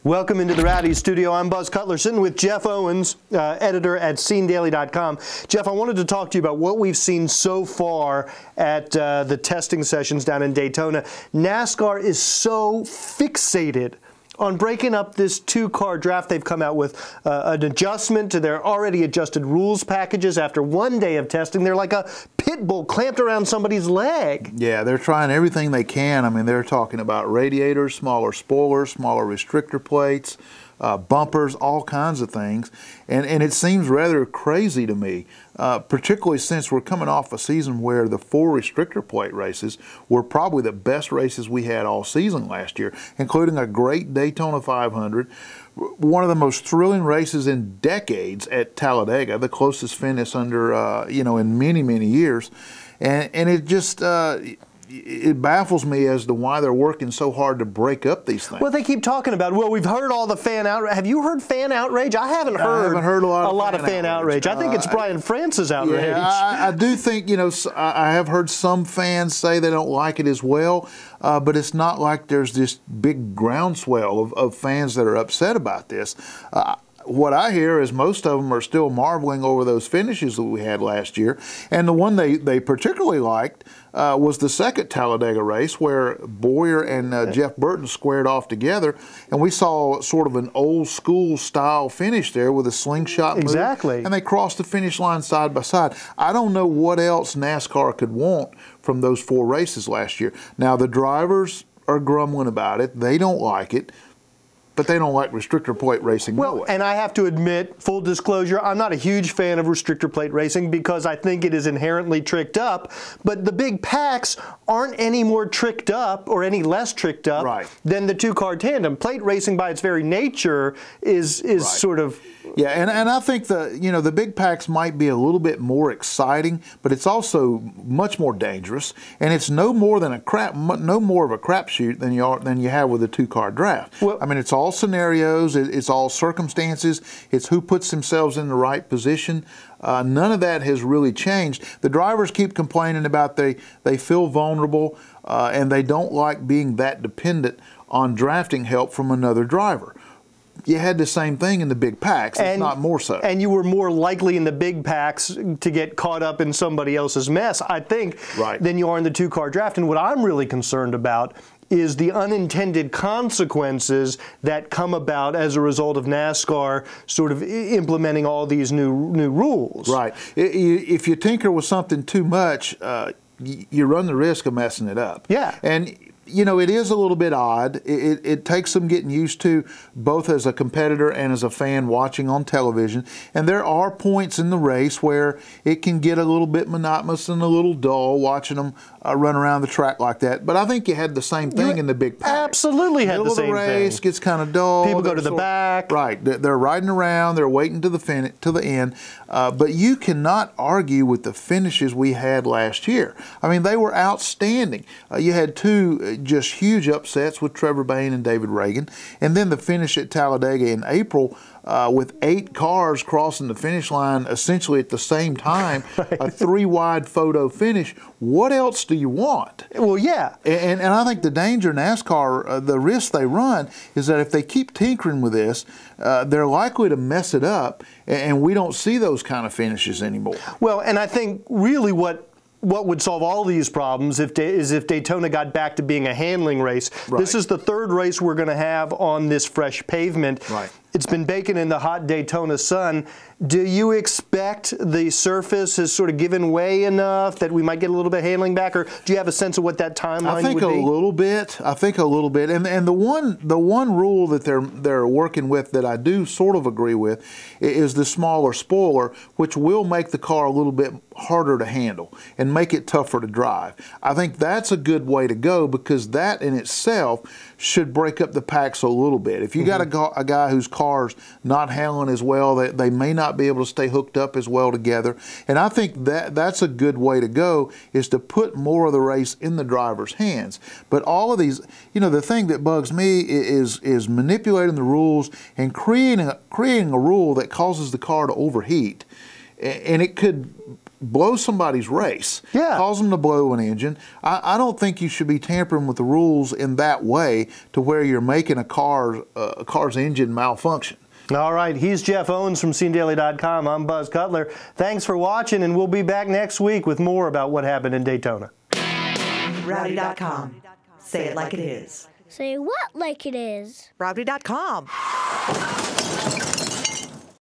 Welcome into the Rowdy Studio. I'm Buzz Cutler, sitting with Jeff Owens, editor at SceneDaily.com. Jeff, I wanted to talk to you about what we've seen so far at the testing sessions down in Daytona. NASCAR is so fixated on breaking up this two-car draft. They've come out with an adjustment to their already adjusted rules packages after one day of testing. They're like a pit bull clamped around somebody's leg. Yeah, they're trying everything they can. I mean, they're talking about radiators, smaller spoilers, smaller restrictor plates, bumpers, all kinds of things. And it seems rather crazy to me, particularly since we're coming off a season where the 4 restrictor plate races were probably the best races we had all season last year, including a great Daytona 500, one of the most thrilling races in decades at Talladega, the closest finish under, in many, many years. And it just... it baffles me as to why they're working so hard to break up these things. Well, they keep talking about, well, we've heard all the fan outrage. Have you heard fan outrage? I haven't heard a lot of fan outrage. I think it's Brian France's outrage. Yeah, I do think, I have heard some fans say they don't like it as well, but it's not like there's this big groundswell of fans that are upset about this. What I hear is most of them are still marveling over those finishes that we had last year. And the one they particularly liked was the second Talladega race where Boyer and Jeff Burton squared off together. And we saw sort of an old school style finish there with a slingshot move. Exactly. And they crossed the finish line side by side. I don't know what else NASCAR could want from those 4 races last year. Now, the drivers are grumbling about it. They don't like it. But they don't like restrictor plate racing. Well, and I have to admit, full disclosure, I'm not a huge fan of restrictor plate racing because I think it is inherently tricked up. But the big packs aren't any more tricked up or any less tricked up than the two-car tandem. Plate racing, by its very nature, is sort of... Yeah, and I think the big packs might be a little bit more exciting, but it's also much more dangerous, and it's no more of a crapshoot than you have with a two-car draft. Well, I mean, it's all scenarios, it's all circumstances, it's who puts themselves in the right position. None of that has really changed. The drivers keep complaining about they feel vulnerable and they don't like being that dependent on drafting help from another driver. You had the same thing in the big packs, if not more so. And you were more likely in the big packs to get caught up in somebody else's mess, I think, than you are in the two-car draft. And what I'm really concerned about is the unintended consequences that come about as a result of NASCAR sort of implementing all these new rules. Right. If you tinker with something too much, you run the risk of messing it up. Yeah. And it is a little bit odd. It takes some getting used to, both as a competitor and as a fan watching on television. And there are points in the race where it can get a little bit monotonous and a little dull watching them run around the track like that. But I think you had the same thing in the big pack. Absolutely had the same thing. Middle of the race gets kind of dull. People go to the back. Right. They're riding around. They're waiting to the end. But you cannot argue with the finishes we had last year. I mean, they were outstanding. You had 2 just huge upsets with Trevor Bayne and David Reagan. And then the finish at Talladega in April with 8 cars crossing the finish line essentially at the same time, a 3-wide photo finish. What else do you want? Well, yeah. And I think the danger in NASCAR, the risk they run, is that if they keep tinkering with this, they're likely to mess it up, and we don't see those kind of finishes anymore. Well, and I think really what would solve all these problems is if Daytona got back to being a handling race. This is the 3rd race we're going to have on this fresh pavement. It's been baking in the hot Daytona sun. Do you expect the surface has sort of given way enough that we might get a little bit of handling back, or do you have a sense of what that timeline would be? I think a little bit. I think a little bit. And the one rule that they're working with that I do sort of agree with is the smaller spoiler, which will make the car a little bit harder to handle and make it tougher to drive. I think that's a good way to go, because that in itself should break up the packs a little bit. If you got a guy whose car's not handling as well, they may not be able to stay hooked up as well together. And I think that's a good way to go, is to put more of the race in the driver's hands. But all of these, the thing that bugs me is manipulating the rules and creating a rule that causes the car to overheat. And it could blow somebody's race, cause them to blow an engine. I don't think you should be tampering with the rules in that way to where you're making a car's engine malfunction. All right, he's Jeff Owens from SeenDaily.com. I'm Buzz Cutler. Thanks for watching, and we'll be back next week with more about what happened in Daytona. Rowdy.com. Say it like it is. Say what like it is? Rowdy.com.